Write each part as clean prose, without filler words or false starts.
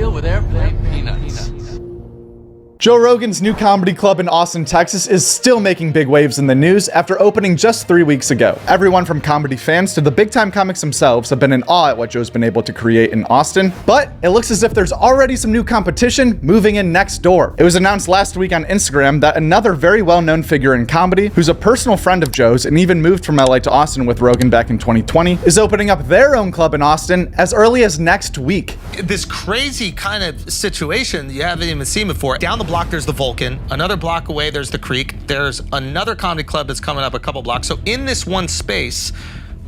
deal with airplane peanuts. Joe Rogan's new comedy club in Austin, Texas is still making big waves in the news after opening just 3 weeks ago. Everyone from comedy fans to the big-time comics themselves have been in awe at what Joe's been able to create in Austin, but it looks as if there's already some new competition moving in next door. It was announced last week on Instagram that another very well-known figure in comedy, who's a personal friend of Joe's and even moved from LA to Austin with Rogan back in 2020, is opening up their own club in Austin as early as next week. This crazy kind of situation you haven't even seen before. Down the block, there's the Vulcan. Another block away, there's the Creek. There's another comedy club that's coming up a couple blocks. So in this one space,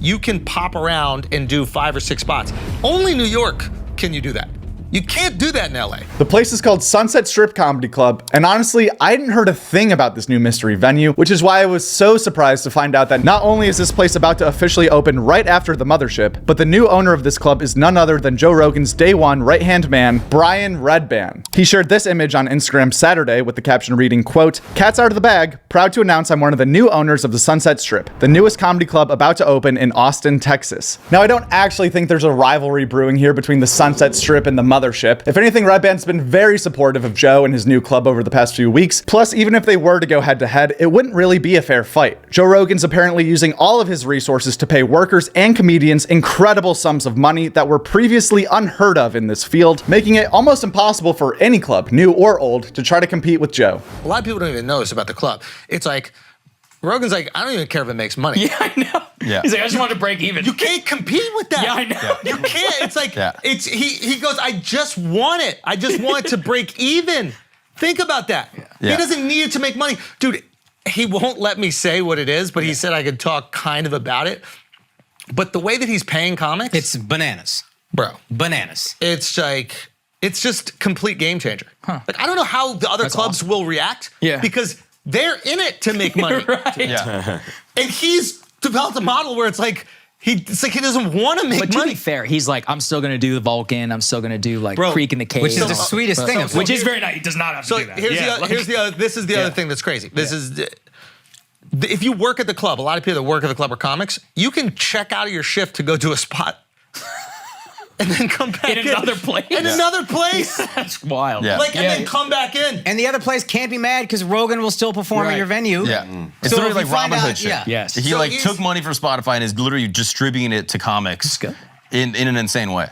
you can pop around and do 5 or 6 spots. Only New York can you do that. You can't do that in LA. The place is called Sunset Strip Comedy Club, and honestly, I hadn't heard a thing about this new mystery venue, which is why I was so surprised to find out that not only is this place about to officially open right after the mothership, but the new owner of this club is none other than Joe Rogan's day one right-hand man, Brian Redban. He shared this image on Instagram Saturday with the caption reading, quote, "Cat's out of the bag. Proud to announce I'm one of the new owners of the Sunset Strip, the newest comedy club about to open in Austin, Texas." Now, I don't actually think there's a rivalry brewing here between the Sunset Strip and the mothership. If anything, Redban's been very supportive of Joe and his new club over the past few weeks. Plus, even if they were to go head to head, it wouldn't really be a fair fight. Joe Rogan's apparently using all of his resources to pay workers and comedians incredible sums of money that were previously unheard of in this field, making it almost impossible for any club, new or old, to try to compete with Joe. A lot of people don't even know this about the club. It's like, Rogan's like, I don't even care if it makes money. Yeah, I know. Yeah. He's like, I just want to break even. You can't compete with that. Yeah, I know. You can't. It's like, he goes, I just want it. I just want it to break even. Think about that. Yeah. He doesn't need it to make money. Dude, he won't let me say what it is, but he said I could talk kind of about it. But the way that he's paying comics. It's bananas. Bro. Bananas. It's like, it's just complete game changer. Huh. Like, I don't know how the other clubs will react. Yeah. Because they're in it to make money. Right. Yeah. And he's developed a model where it's like he doesn't want to make money. But to be fair, he's like, I'm still gonna do the Vulcan. I'm still gonna do like Creek in the Cave, which is the sweetest thing. which is very nice. He does not have to do that. Here's the other. This is the other thing that's crazy. This is. If you work at the club, a lot of people that work at the club are comics. You can check out of your shift to go do a spot. And then come back in. Another place? In another place? That's wild. Yeah. And then come back in. And the other place can't be mad because Rogan will still perform at your venue. Yeah. It's So literally if like you find Robin Hood out- shit. yeah. Yes. He So took money from Spotify and is literally distributing it to comics in an insane way.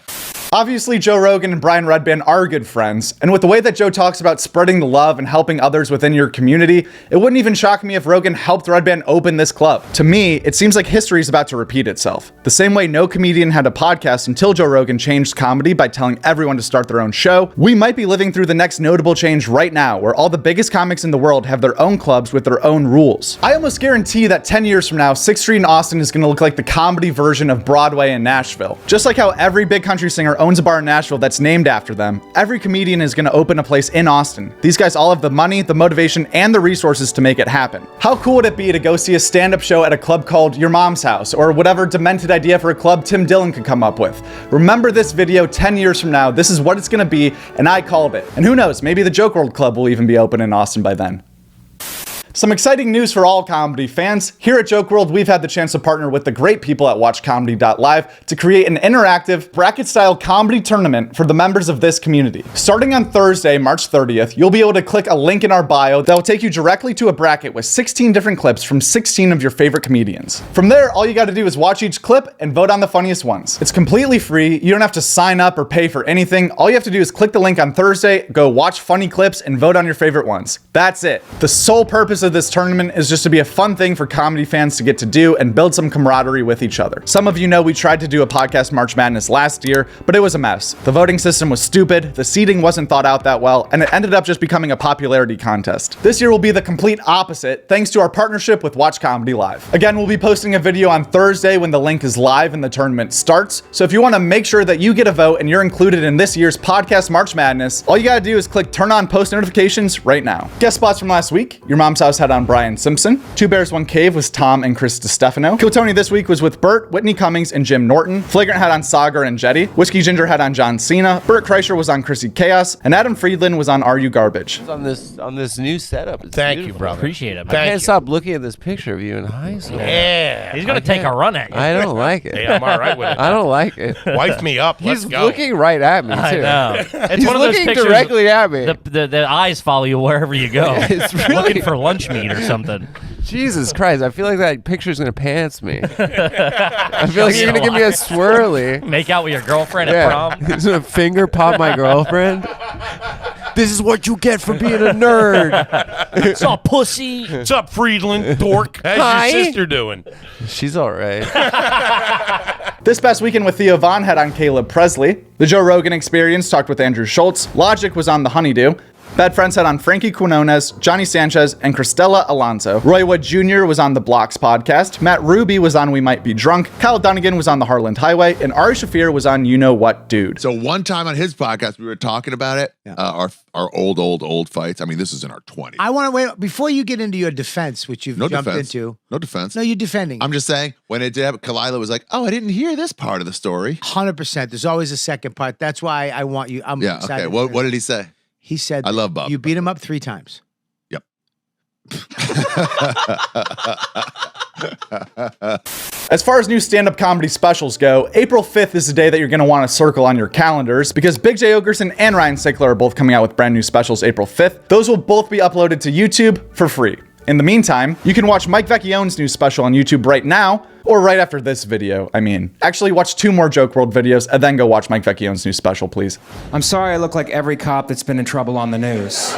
Obviously, Joe Rogan and Brian Redban are good friends, and with the way that Joe talks about spreading the love and helping others within your community, it wouldn't even shock me if Rogan helped Redban open this club. To me, it seems like history is about to repeat itself. The same way no comedian had a podcast until Joe Rogan changed comedy by telling everyone to start their own show, we might be living through the next notable change right now, where all the biggest comics in the world have their own clubs with their own rules. I almost guarantee that 10 years from now, 6th Street in Austin is gonna look like the comedy version of Broadway in Nashville. Just like how every big country singer owns a bar in Nashville that's named after them, every comedian is going to open a place in Austin. These guys all have the money, the motivation, and the resources to make it happen. How cool would it be to go see a stand-up show at a club called Your Mom's House, or whatever demented idea for a club Tim Dillon could come up with? Remember this video 10 years from now, this is what it's going to be, and I called it. And who knows, maybe the Joke World Club will even be open in Austin by then. Some exciting news for all comedy fans. Here at Joke World, we've had the chance to partner with the great people at WatchComedy.live to create an interactive, bracket-style comedy tournament for the members of this community. Starting on Thursday, March 30th, you'll be able to click a link in our bio that will take you directly to a bracket with 16 different clips from 16 of your favorite comedians. From there, all you gotta do is watch each clip and vote on the funniest ones. It's completely free. You don't have to sign up or pay for anything. All you have to do is click the link on Thursday, go watch funny clips, and vote on your favorite ones. That's it. The sole purpose of this tournament is just to be a fun thing for comedy fans to get to do and build some camaraderie with each other. Some of you know we tried to do a podcast March Madness last year, but it was a mess. The voting system was stupid, the seating wasn't thought out that well, and it ended up just becoming a popularity contest. This year will be the complete opposite, thanks to our partnership with Watch Comedy Live. Again, we'll be posting a video on Thursday when the link is live and the tournament starts, so if you want to make sure that you get a vote and you're included in this year's podcast March Madness, all you gotta do is click turn on post notifications right now. Guest spots from last week: Your Mom's House House had on Brian Simpson. Two Bears, One Cave was Tom and Chris DiStefano. Kill Tony this week was with Bert, Whitney Cummings, and Jim Norton. Flagrant had on Sagar and Jetty. Whiskey Ginger had on John Cena. Bert Kreischer was on Chrissy Chaos. And Adam Friedland was on Are You Garbage? On this new setup. It's Thank you, beautiful. brother. Appreciate it. I can't stop looking at this picture of you in high school. Yeah. He's gonna take a run at you. I don't like it. Hey, I'm all right with it. I don't like it. Wife me up. Let's He's go. looking right at me too. I know. It's He's one of those looking pictures. directly at me. The eyes follow you wherever you go. It's really- Looking for lunch meat or something. Jesus Christ! I feel like that picture's gonna pants me. I feel like you're gonna give me a swirly. Make out with your girlfriend at Yeah, prom. he's gonna finger pop my girlfriend. This is what you get for being a nerd. It's all pussy. What's up, Friedland? Dork. How's Hi. your sister doing? She's all right. This past weekend with Theo Vaughn had on Caleb Presley. The Joe Rogan Experience talked with Andrew Schultz. Logic was on The Honeydew. Bad Friends had on Frankie Quinones, Johnny Sanchez, and Cristela Alonso. Roy Wood Jr. was on The Blocks podcast. Matt Ruby was on We Might Be Drunk. Kyle Dunnigan was on The Harland Highway. And Ari Shafir was on You Know What Dude. So one time on his podcast, we were talking about it. Our old fights. I mean, this is in our 20s. I want to wait before you get into your defense, which you've No jumped defense. into. No defense. No, you're defending. I'm just saying, when it did happen, Kalila was like, oh, I didn't hear this part of the story. 100%. There's always a second part. That's why I want you. I'm Yeah, excited. okay. What did he say? He said, I love Bob. You beat him up 3 times. Yep. As far as new stand-up comedy specials go, April 5th is the day that you're going to want to circle on your calendars because Big J. Ogerson and Ryan Sickler are both coming out with brand new specials April 5th. Those will both be uploaded to YouTube for free. In the meantime, you can watch Mike Vecchione's new special on YouTube right now, or right after this video, I mean. Actually, watch 2 more Joke World videos and then go watch Mike Vecchione's new special, please. I'm sorry I look like every cop that's been in trouble on the news.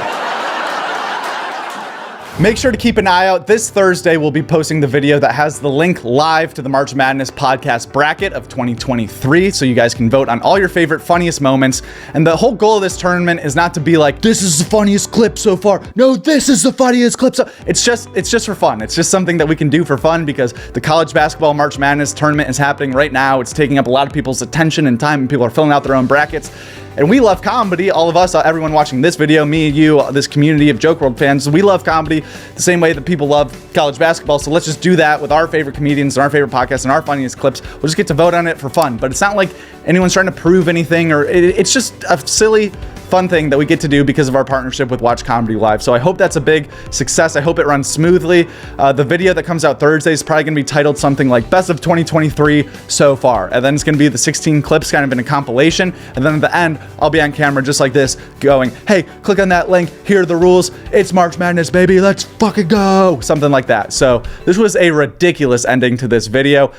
Make sure to keep an eye out. This Thursday, we'll be posting the video that has the link live to the March Madness podcast bracket of 2023, so you guys can vote on all your favorite, funniest moments. And the whole goal of this tournament is not to be like, this is the funniest clip so far. No, this is the funniest clip. It's just for fun. It's just something that we can do for fun because the college basketball March Madness tournament is happening right now. It's taking up a lot of people's attention and time, and people are filling out their own brackets. And we love comedy, all of us, everyone watching this video, me, you, this community of Joke World fans, we love comedy the same way that people love college basketball. So let's just do that with our favorite comedians and our favorite podcasts and our funniest clips. We'll just get to vote on it for fun. But it's not like anyone's trying to prove anything, or it's just a silly, fun thing that we get to do because of our partnership with Watch Comedy Live. So I hope that's a big success. I hope it runs smoothly. The video that comes out Thursday is probably going to be titled something like Best of 2023 so far. And then it's going to be the 16 clips kind of in a compilation. And then at the end, I'll be on camera just like this going, hey, click on that link. Here are the rules. It's March Madness, baby. Let's fucking go. Something like that. So this was a ridiculous ending to this video.